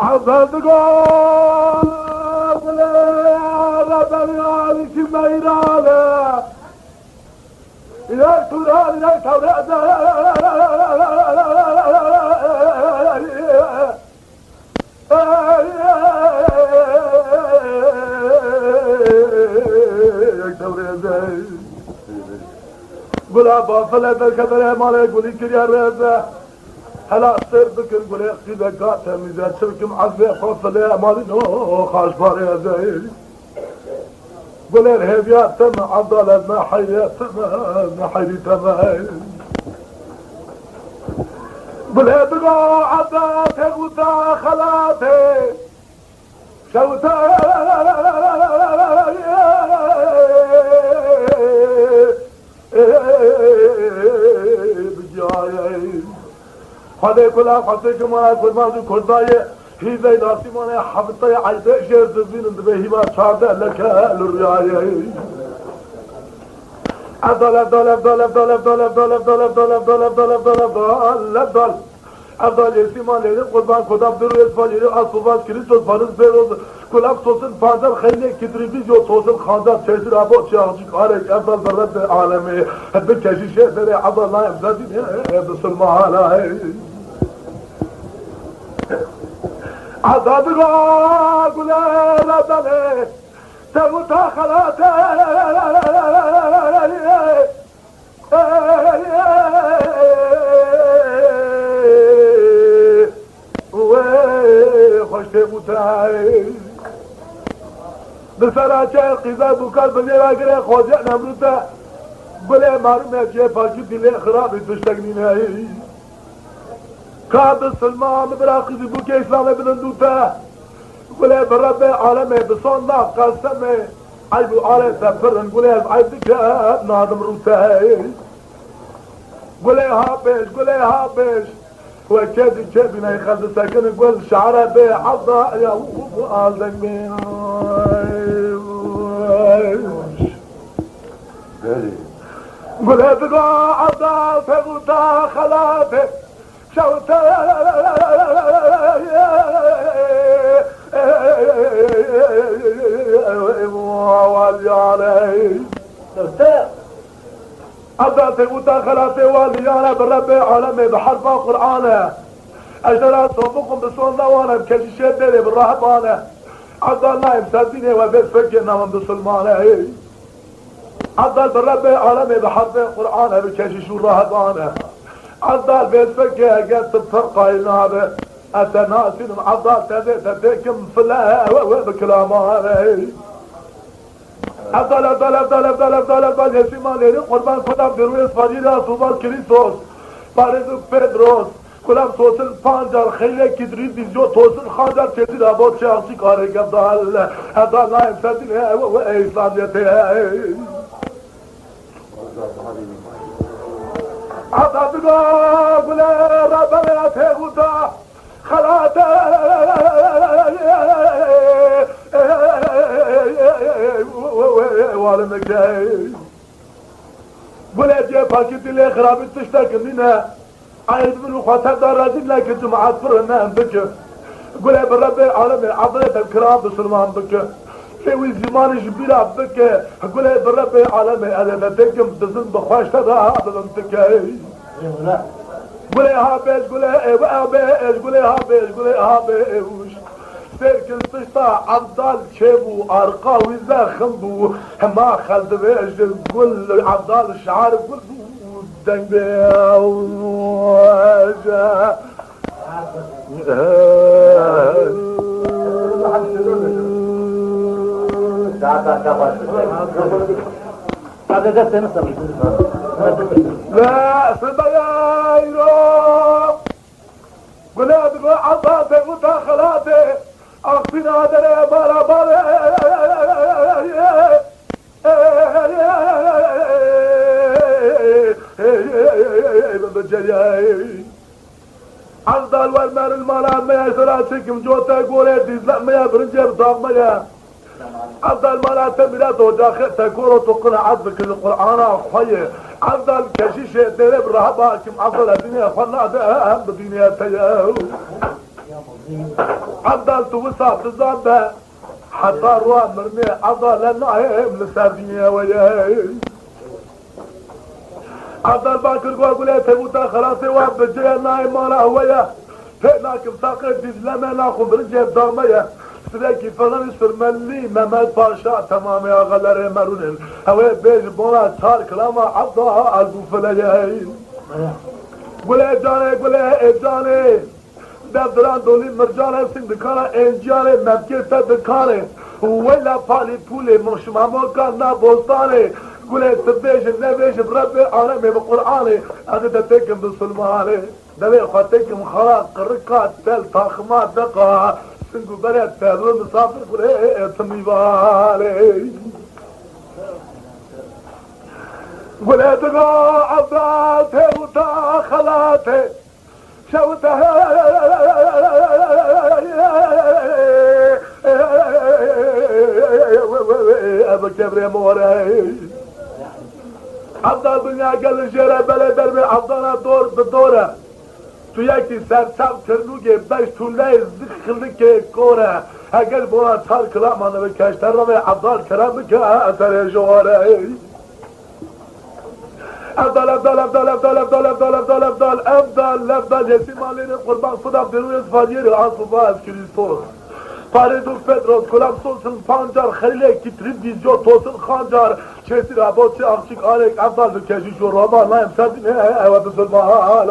عزدگاه ربنی آلیکی میرانه یک توران یک توران یک توران گلا بافله در کدر مال گلی کریار رزه هلا سر بکر گلی اخیده گاته میزه چرکم عزبه خوفله مالی نو خاش باره ازه گلی الهیبیات تم عضالت محیریت تم محیری تم گلی بگو عضاته گوتا خلاته شوتا بجایی خدا کلا خدا کمان فرمانده کردای هیزه ناسیمانه حفظه عیده شیر زبینند به هیما چارده لکه لریایی افضل افضل افضل افضل افضل افضل افضل افضل افضل افضل افضل افضل افضل افضل یسیمان لیده قربان کدام درو اسفالیده اصوبات کریستوس فارس بیروز کلاب سوسن پانزر خیلی کتریبی جو سوسن خاندر چهزر آباد چیاغجی کارک افضل برد عالمی حد کشیشه داره افضل نایم زدینه بسلمانه عذابگاه گله ردنه تموتا خلاته خوش تموتای بسراچه قیزه بکر بلیره گره خوزه نمروته گله معلومه که پاکی دلی خرابی تشتگنینه كاب سلمان براقي بوك اسلام بلندوتا قولي برب عالمي بصونا قسمي عيبو عالي سفرن قولي عيبك نادم روتاي قولي هابش وكادي كابينا يخلد ساكن قول شعره بي عضا يا وقالك بي قولي بقى عضا فغوتا خلاتي شوتا والياني عبدالتي وتاخلاتي والياني بالرب عالمي بحرف قرآنه أجدر صوبكم بسولنا وانا بكشيشات ديري بالرهبانه عبدال نايم ساديني وبيت فكنا من بسلمانه عبدال بالرب عالمي بحرف قرآنه بكشيشو الرهبانه عضال بيت فكه قد تفرقه ينابه أتناسين عضال تديكم فلا بكلامه عضال عضال عضال عضال عضال عضال يسيمان ليري قربان كدام درويس فاجيدا صوبال كريسوس باريزو بيدروس كلام توصل پانجار خیلی کدری دیزیو توصل خانجار چیزی رابط شخصی کاره عضال عضال نایم سردینه و اسلامیته عذابگاه گله ربنا تغوتا خلاته والمكاي گله جه پاکی دلی خرابی تشتاکنینه عید منو خاطر دارازین لکه جماعت فرنه بکه گله برب عالم عضلت الكرام بسلمان بکه شوي زمانش بلا بك قولي بالرب عالمي انا بدكم تزن بخواشته هذا انتكاي قولي هابيش قولي هابيش قولي هابيش قولي هابيش سيركن تشطا عبدال شيبو ارقاوي زاخنبو ما خلد بيش قول عبدال الشعار قول دنبي لا سبيايرو قلت قول عضاتي وتاخلاتي اقفنا دري بارا بارا عضال والمال المال ما يسراتكم جوتا قولي ديزلا ما يبرنجر ضام ما عبدال مالا ميلاد وداخل تكورو تقنع عبدك القرآن أخوية عبدال كشيشة درب رهبا كم عبدال الدنيا خلنا ده أهم بدنيا تياهو عبدال توسع تزاد حتى روح مرمي عبدال لناهم لسردينيا وياي عبدال باكر قول لي تبوتا خلاصي واب بجي نايم مالا ويا هناك مساقر ديزلمه ناخذ برجيب داميه سلاكي فلان سرملي ممد باشا تمام يا غلر مرونين هوا بيج بونا تار كلاما عبدا البو فلايين قولي جاني دفتران دولي مرجانه سنگ دکانه انجانه ممکن دکانه ولا پالی پولی مشمامو کانا بوستانه قولي تبيش النبيش برب عالمي بقرآنه هذا تتكم بسلمانه دبي خاتكم خلاص قرقات تل تاخمات دقا سنگو بريد تهدو مسافر قولي تميبالي قولي دقا عبداته وتا خلاته شوته ابو كبري موري عبدال دنیا گل جره بله درمی عبدانا دور بدوره تو یکی سرسم کرنوگه بش طوله زخلی که کوره اگر بونا تار کلامانه به کشتر رو عبدال کرم که اثر جواره افضل یسیمالین قربان خدا بروی اسفادیر عصبا از کریستوس پاریدوک پدروس کلام سولسن پانجار خلیله کترین دیزیو توسن خانجار چیسی رابطی اخچیک آلیک افضل بکشیش و رابان لایم سردینه و بسلمان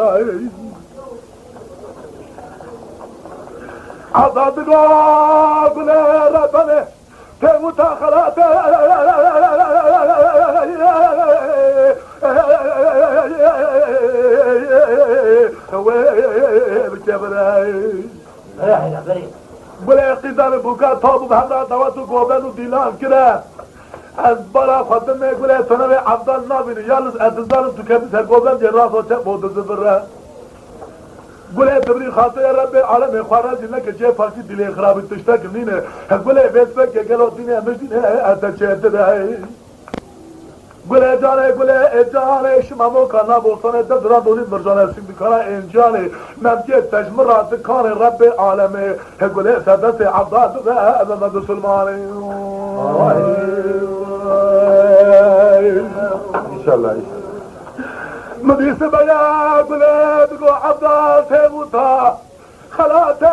عبدالله قله ربنه تموتا خلاته بله قیدان بوکا تابو به همراه دواتو گوبن و دیلان کره از برا خودمه گله تنوی عبدال نابینه یالز اتزارم تو کبیس هر گوبن دی راست و چه بودزه بره گله تبری خاطر رب عالم خوارا دینه که چه پاکی دیلی خرابی تشتا کنینه گله بیسبه که گلو دینه مجدینه اتا چه ده گله جانه شمامو کانا بولسانه دردران دونید مرجانه سیم بکانا انجانه ممکن تجمرات کان رب عالمه گله سدس عبدال و امد سلمانه انشاءالله مدرس بيا بلاد عبدال تموتا خلاته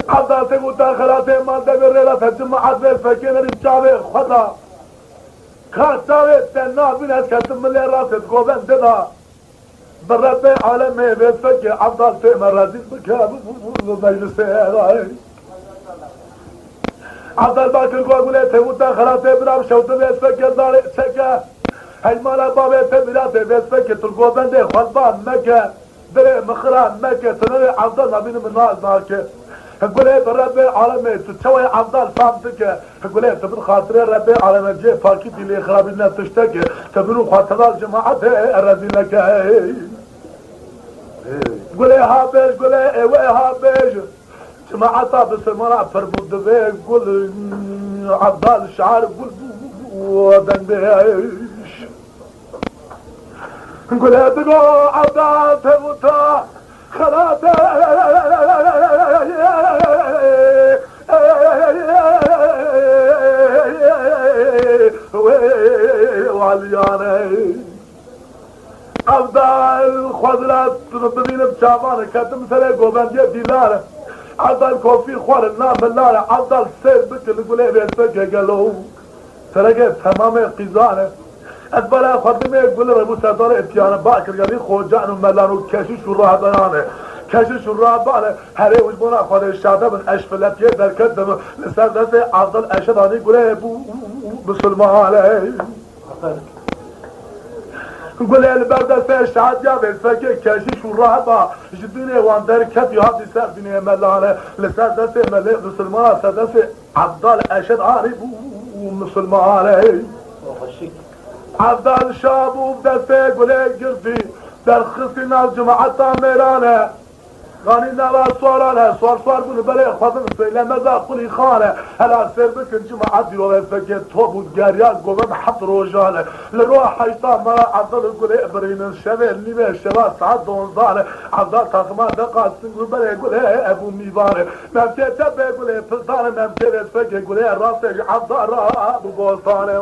عبدال تموتا خلاته ما دبر تجمعات بالفكين الجابر خدا خاصه تنا بين اسكتم اللي راسه قوبن ددا برب عالمه بفك عبدال تمر رزق بك مجلسه عبدال باكر قول تموتا خلاته برام شوته بفك دار سكه هجمالا بابه تبراته بفك ترقوبن ده خطبان مكه در مخران مكه تنوي عبدال نبين من ناز ماكه قولي برب عالمه تسوي عبدال فهمتك قولي تبن خاطر رب عالمه جي فاكي دي خراب الناس تشتكي تبنو خاطر الجماعه الرزيلك قولي هابيج جماعه بسمرا فرمود به قول عبدال الشعار قول ودن بيش قولي دقو عبدال تموتا خلاته وعليانه عبدال خضرات ببين بشابانه كتم سري قوبندية ديلاره عبدال كوفي خوار النام اللاره عبدال سير بكل قولي بيسبك قالوا سرقه تمام قيزانه ادبالا خدمه يقول ربو سردار اتيانه باكر قالي خوجان وملان وكشش وراهبانه كشش وراهبانه هري وجبونا خود الشعب من اشفلتيه در كدم لسردس عبدال اشداني قولي ابو بسلمان عليه قولي البردسه الشعب يا بيسفكي كشش وراهبا جديني وان در كد يهدي سرديني ملانه لسردس ملك بسلمان سردس عبدال اشداني ومسلمان عليه عبدال شابو بدسته قولي قردي در خصنا الجماعة ميرانه Gani ne var suarane, suar bunu böyle kadın söylemez akuli khane. Hala serbekin cemaat diyor ve feket tobut geriyaz govem hat rojane. Leroa hayta mara abdal gule ibrinin şevel nime şeva saat donzane. Abdal takma da kalsın gule gule ebu mivane. Memtete be gule pızane memtete feket gule rastı abdal ra bu bostane.